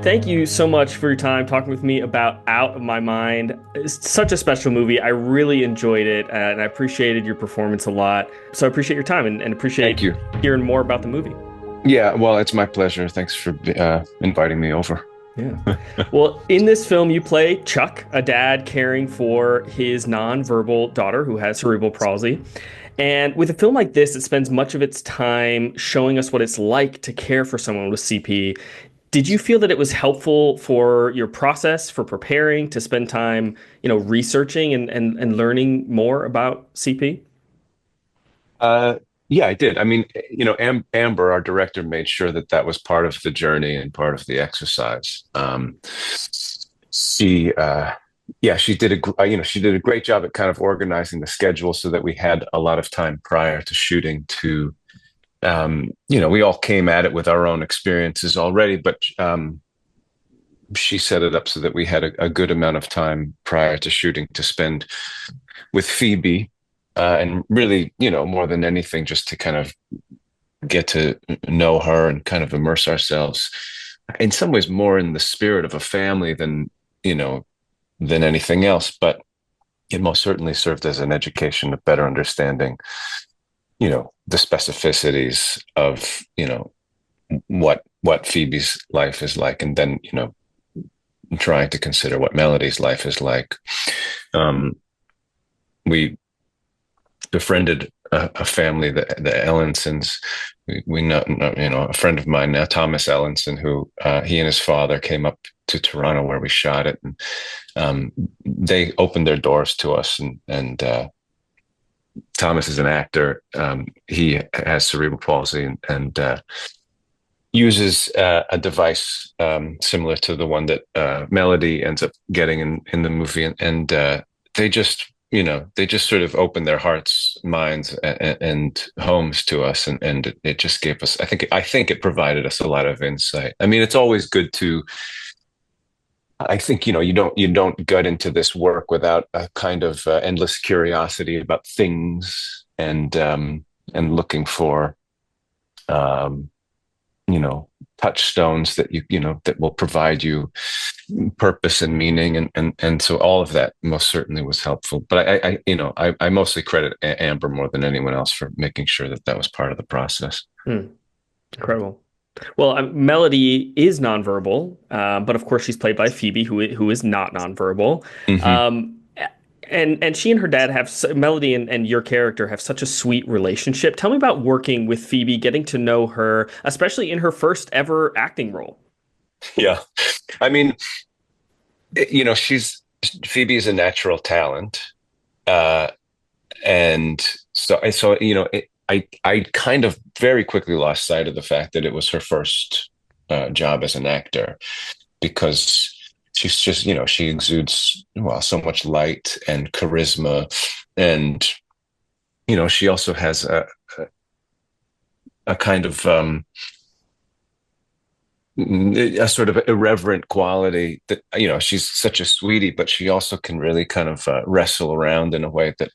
Thank you so much for your time talking with me about Out of My Mind. It's such a special movie. I really enjoyed it, and I appreciated your performance a lot. So I appreciate your time and appreciate Thank you. hearing more about the movie. Yeah, well, it's my pleasure. Thanks for inviting me over. Yeah. Well, in this film, you play Chuck, a dad caring for his nonverbal daughter who has cerebral palsy. And with a film like this, it spends much of its time showing us what it's like to care for someone with CP. Did you feel that it was helpful for your process for preparing to spend time, researching and learning more about CP? Uh, yeah, I did. I mean, Amber, our director, made sure that that was part of the journey and part of the exercise. She, yeah, she did she did a great job at kind of organizing the schedule so that we had a lot of time prior to shooting to, we all came at it with our own experiences already, but she set it up so that we had a good amount of time prior to shooting to spend with Phoebe, and really, more than anything, just to kind of get to know her and kind of immerse ourselves in some ways more in the spirit of a family than anything else. But it most certainly served as an education of better understanding, the specificities of, what Phoebe's life is like, and then, trying to consider what Melody's life is like. We befriended a family, the Ellensons. We know, a friend of mine now, Thomas Ellenson, who he and his father came up to Toronto where we shot it, and they opened their doors to us. And Thomas is an actor. He has cerebral palsy and uses a device similar to the one that Melody ends up getting in the movie, and they just sort of opened their hearts, minds, and homes to us, and it just gave us. I think it provided us a lot of insight. I mean, it's always good to. I think you don't gut into this work without a kind of endless curiosity about things and looking for touchstones that that will provide you purpose and meaning, and so all of that most certainly was helpful. But I mostly credit Amber more than anyone else for making sure that that was part of the process. Hmm. Incredible. Well, Melody is nonverbal, but of course she's played by Phoebe, who is not nonverbal. Hmm. Um, and she and her dad Melody and your character have such a sweet relationship. Tell me about working with Phoebe, getting to know her, especially in her first ever acting role. Yeah, I mean, she's Phoebe is a natural talent, uh, and I kind of very quickly lost sight of the fact that it was her first job as an actor, because she's just, she exudes, well, so much light and charisma, and she also has a kind of a sort of irreverent quality that, she's such a sweetie, but she also can really kind of wrestle around in a way that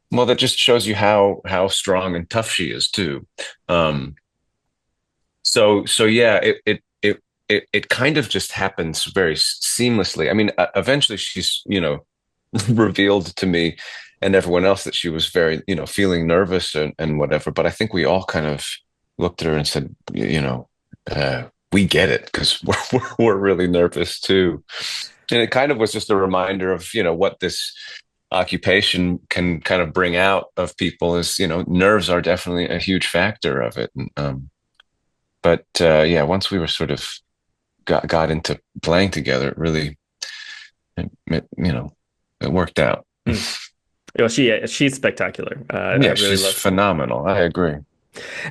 well, that just shows you how strong and tough she is too. Um, so yeah, it kind of just happens very seamlessly. I mean, eventually she's revealed to me and everyone else that she was very feeling nervous and whatever. But I think we all kind of looked at her and said, we get it, because we're really nervous too. And it kind of was just a reminder of what this occupation can kind of bring out of people is, nerves are definitely a huge factor of it. And, but yeah, once we were sort of got into playing together, it really, it worked out. Mm. She's spectacular. I Yeah, really she's love her. phenomenal. I agree.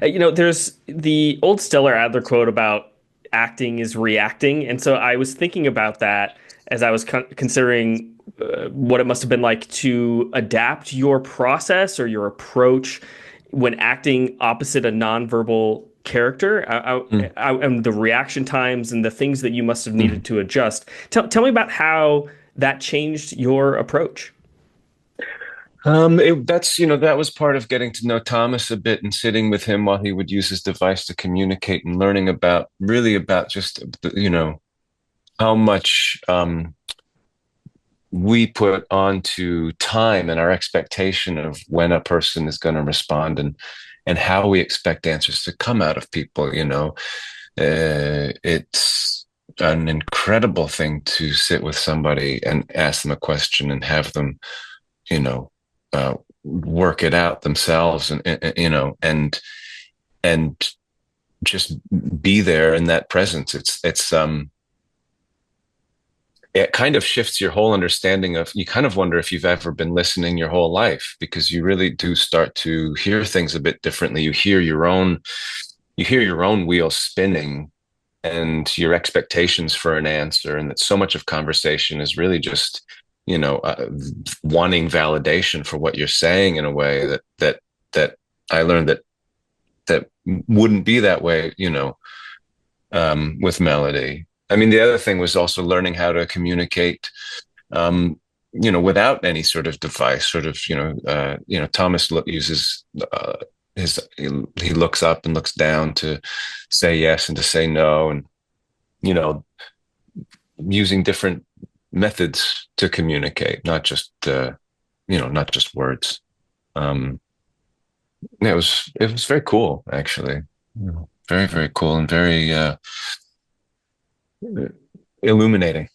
There's the old Stellar Adler quote about acting is reacting, and so I was thinking about that as I was considering what it must have been like to adapt your process or your approach when acting opposite a nonverbal character, Mm. and the reaction times and the things that you must have needed Mhm. to adjust. Tell me about how that changed your approach. That's, that was part of getting to know Thomas a bit and sitting with him while he would use his device to communicate and learning about really about just, how much we put onto time and our expectation of when a person is going to respond and how we expect answers to come out of people, it's an incredible thing to sit with somebody and ask them a question and have them, you know, work it out themselves and just be there in that presence. It kind of shifts your whole understanding of, you kind of wonder if you've ever been listening your whole life, because you really do start to hear things a bit differently. You hear your own wheels spinning and your expectations for an answer. And that so much of conversation is really just, wanting validation for what you're saying in a way that I learned that wouldn't be that way, with melody. I mean, the other thing was also learning how to communicate, without any sort of device. Thomas uses he looks up and looks down to say yes and to say no, and using different methods to communicate, not just words. It was very cool, actually. Very, very cool and very illuminating.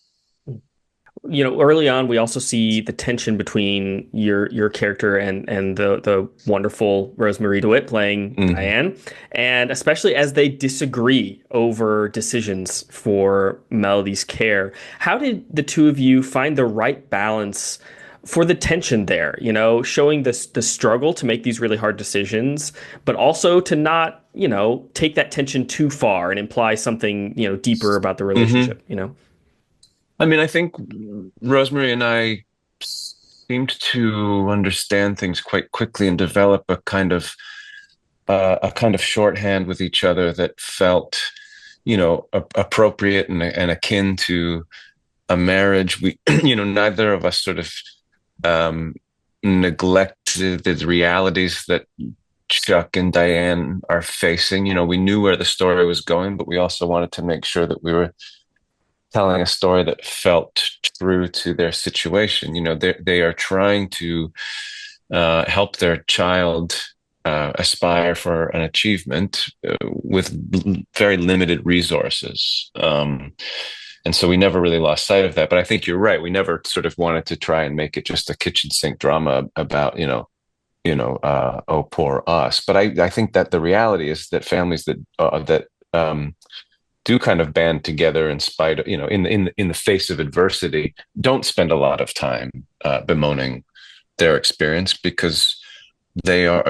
Early on, we also see the tension between your character and the wonderful Rosemary DeWitt playing Diane, and especially as they disagree over decisions for Melody's care. How did the two of you find the right balance for the tension there? Showing the struggle to make these really hard decisions, but also to not take that tension too far and imply something deeper about the relationship. I mean, I think Rosemary and I seemed to understand things quite quickly and develop a kind of shorthand with each other that felt, appropriate and akin to a marriage. We, neither of us sort of neglected the realities that Chuck and Diane are facing. We knew where the story was going, but we also wanted to make sure that we were telling a story that felt true to their situation. They are trying to help their child aspire for an achievement with very limited resources. And so we never really lost sight of that. But I think you're right. We never sort of wanted to try and make it just a kitchen sink drama about, oh, poor us. But I think that the reality is that families that do kind of band together in spite of, in the face of adversity, don't spend a lot of time bemoaning their experience, because they are,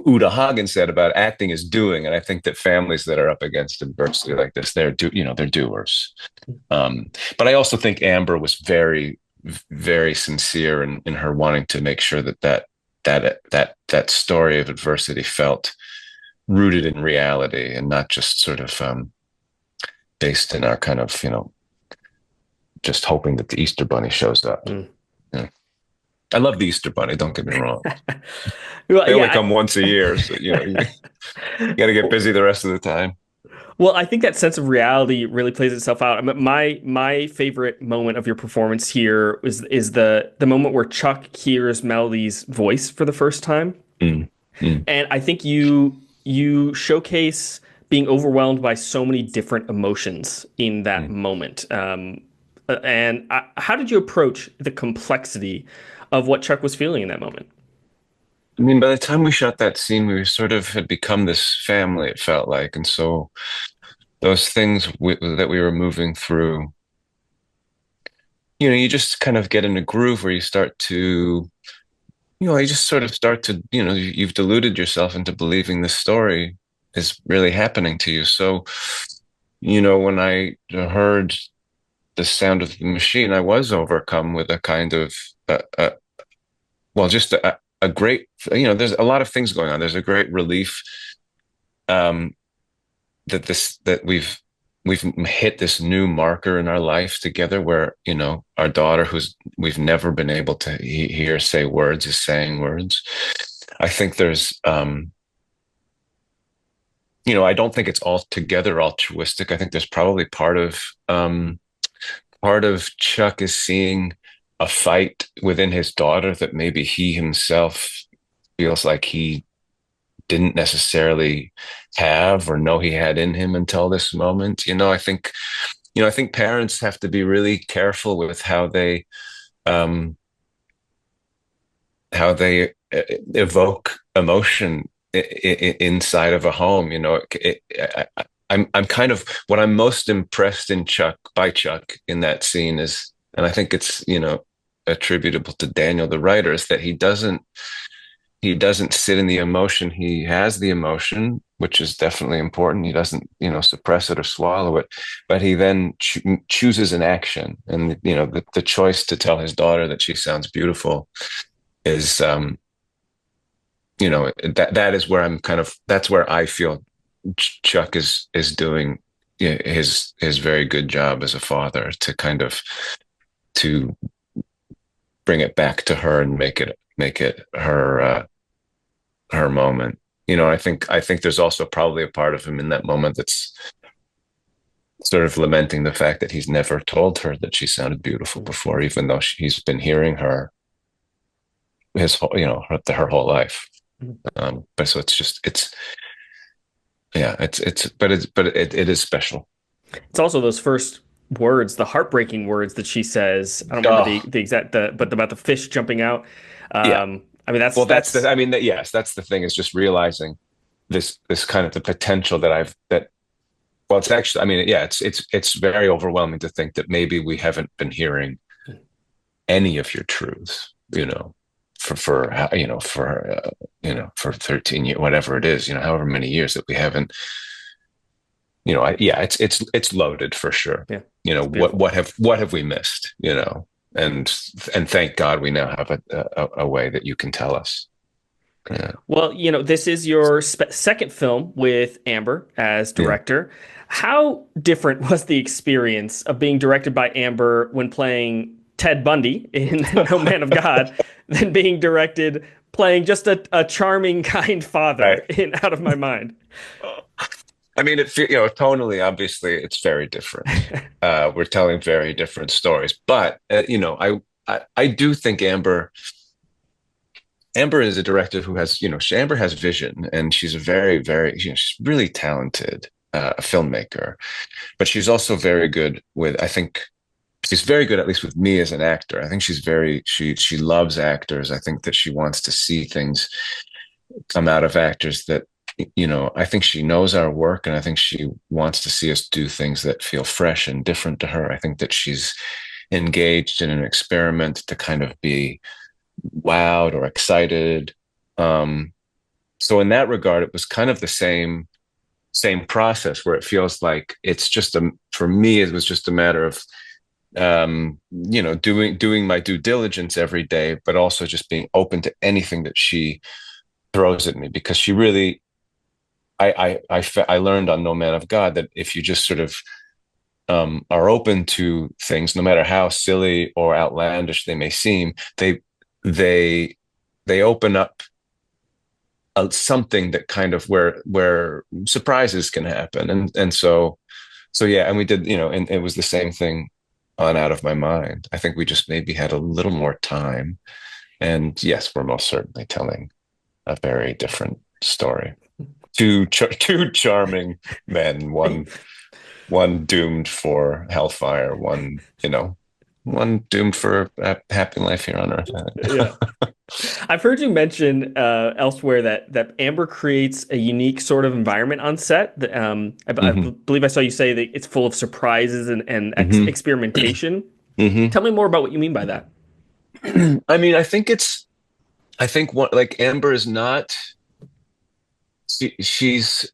Uta Hagen said about acting is doing. And I think that families that are up against adversity like this, they're doers. But I also think Amber was very, very sincere in her wanting to make sure that story of adversity felt rooted in reality and not just sort of based in our kind of, just hoping that the Easter Bunny shows up. Yeah. I love the Easter Bunny, don't get me wrong. Well, they only come once a year, so you got to get busy the rest of the time. Well, I think that sense of reality really plays itself out. I mean, my favorite moment of your performance here is the moment where Chuck hears Melody's voice for the first time. And I think you showcase being overwhelmed by so many different emotions in that moment. How did you approach the complexity of what Chuck was feeling in that moment? I mean, by the time we shot that scene, we sort of had become this family, it felt like. And so those things that we were moving through, you just kind of get in a groove where you start to, you just sort of start to, you've deluded yourself into believing this story is really happening to you. So, when I heard the sound of the machine, I was overcome with a kind of, just a great, there's a lot of things going on. There's a great relief that we've we've hit this new marker in our life together where, our daughter, who's we've never been able to hear say words, is saying words. I think there's, I don't think it's altogether altruistic. I think there's probably part of Chuck is seeing a fight within his daughter that maybe he himself feels like he didn't necessarily have or know he had in him until this moment. I think parents have to be really careful with um, how they evoke emotion inside of a home. I'm kind of what I'm most impressed by Chuck in that scene is, and I think it's attributable to Daniel the writer, is that he doesn't sit in the emotion. He has the emotion, which is definitely important. He doesn't, suppress it or swallow it, but he then chooses an action. And, the choice to tell his daughter that she sounds beautiful is, that is where that's where I feel Chuck is doing his very good job as a father to bring it back to her and make it her moment. I think there's also probably a part of him in that moment that's sort of lamenting the fact that he's never told her that she sounded beautiful before, even though he's been hearing her her whole life. But so it's yeah, it is special. It's also those first words, the heartbreaking words that she says. I don't remember Oh, the exact, but about the fish jumping out. yeah. I mean, Well, that's yes, that's the thing, is just realizing this kind of the potential well, it's actually, I mean, yeah, it's very overwhelming to think that maybe we haven't been hearing any of your truths, for 13 years, whatever it is, however many years that we haven't, yeah, it's loaded for sure. yeah, it's What beautiful. what have we missed, and thank God we now have a way that you can tell us. Yeah. Well, this is your second film with Amber as Yeah. director. How different was the experience of being directed by Amber when playing Ted Bundy in No Man of God than being directed playing just a charming, kind father Right. in Out of My Mind? I mean, tonally, obviously, it's very different. We're telling very different stories, but I do think Amber is a director who has, Amber has vision, and she's a very, very, she's really talented filmmaker, but she's also very good I think she's very good, at least with me as an actor. I think she loves actors. I think that she wants to see things come out of actors that, I think she knows our work, and I think she wants to see us do things that feel fresh and different to her. I think that she's engaged in an experiment to kind of be wowed or excited. So in that regard, it was kind of the same process, where it feels like for me, it was just a matter of doing my due diligence every day, but also just being open to anything that she throws at me, because she really, I learned on No Man of God that if you just sort of are open to things, no matter how silly or outlandish they may seem, they open up something that kind of where surprises can happen, and so yeah, and we did, and it was the same thing on Out of My Mind. I think we just maybe had a little more time, and yes, we're most certainly telling a very different story. Two charming men, one doomed for hellfire, one doomed for a happy life here on earth. Yeah. I've heard you mention elsewhere that Amber creates a unique sort of environment on set. I Hmm. believe I saw you say that it's full of surprises and Hmm. experimentation. Hmm. Tell me more about what you mean by that. I mean, I think what, like, Amber is not. She's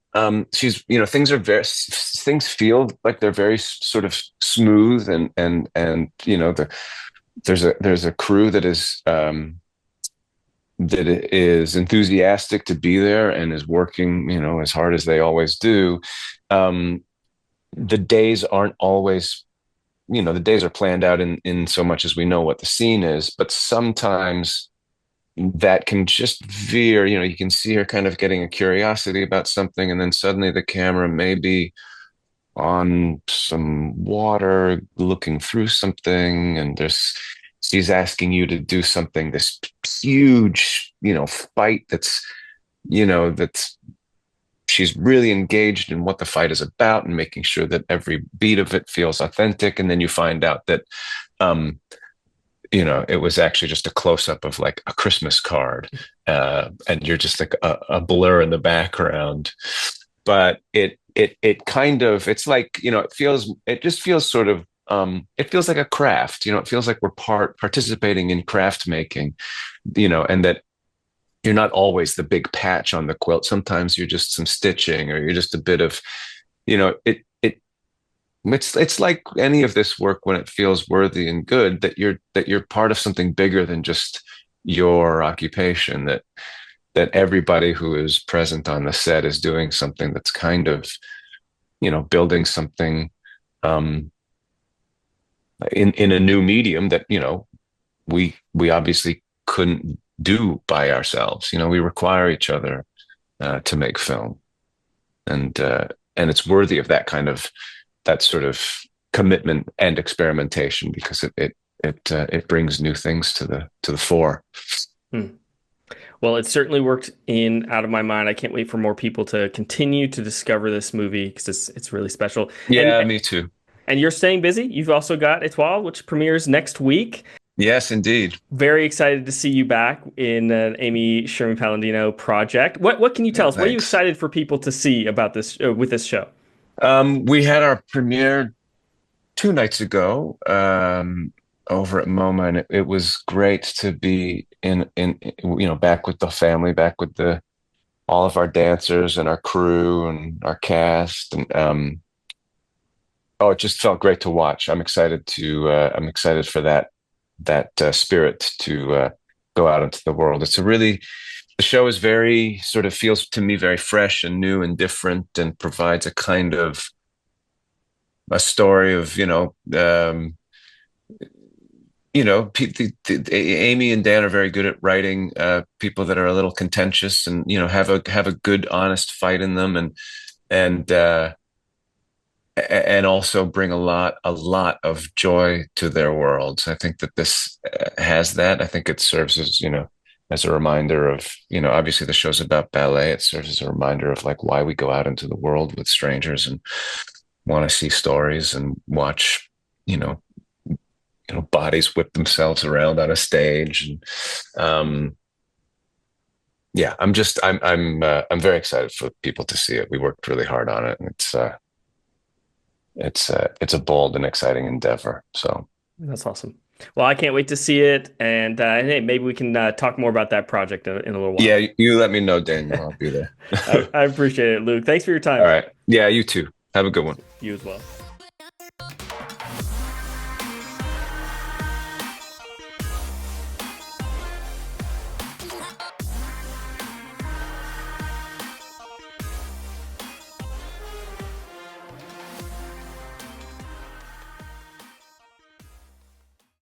things feel like they're very sort of smooth, and there's a crew that is enthusiastic to be there and is working, as hard as they always do. Um, the days aren't always, the days are planned out in so much as we know what the scene is, but sometimes that can just veer. You can see her kind of getting a curiosity about something, and then suddenly the camera may be on some water looking through something, and she's asking you to do something, this huge, fight that's she's really engaged in what the fight is about and making sure that every beat of it feels authentic. And then you find out that um it was actually just a close up of like a Christmas card, and you're just like a blur in the background. But it kind of, it's like, it just feels sort of, it feels like a craft. It feels like we're participating in craft making, and that you're not always the big patch on the quilt. Sometimes you're just some stitching, or you're just a bit of, it's like any of this work, when it feels worthy and good, that you're part of something bigger than just your occupation, that everybody who is present on the set is doing something that's kind of, building something, um, in a new medium that, we obviously couldn't do by ourselves. We require each other to make film, and it's worthy of that sort of commitment and experimentation, because it brings new things to the fore. Hmm. Well, it certainly worked in Out of My Mind. I can't wait for more people to continue to discover this movie because it's really special. Yeah, me too. And you're staying busy. You've also got Etoile, which premieres next week. Yes, indeed. Very excited to see you back in an Amy Sherman Palladino project. What can you tell Yeah, us? What are you thanks. excited for people to see about this with this show? We had our premiere 2 nights ago, over at MoMA, and it was great to be in back with the family, back with the all of our dancers and our crew and our cast, and oh, it just felt great to watch. I'm excited for that spirit to go out into the world. The show is very, sort of feels to me very fresh and new and different, and provides a kind of a story of, Amy and Dan are very good at writing people that are a little contentious, and have a good, honest fight in them, and and also bring a lot of joy to their worlds. I think that this has that. I think it serves as, as a reminder of, obviously the show's about ballet. It serves as a reminder of like why we go out into the world with strangers and want to see stories and watch, bodies whip themselves around on a stage. And yeah, I'm very excited for people to see it. We worked really hard on it, and it's a bold and exciting endeavor. So That's awesome. Well, I can't wait to see it, and hey, maybe we can talk more about that project in a little while. yeah, you let me know, Daniel. I'll be there. I appreciate it, Luke. Thanks for your All time. right. Yeah, you too. Have a good one. You as well.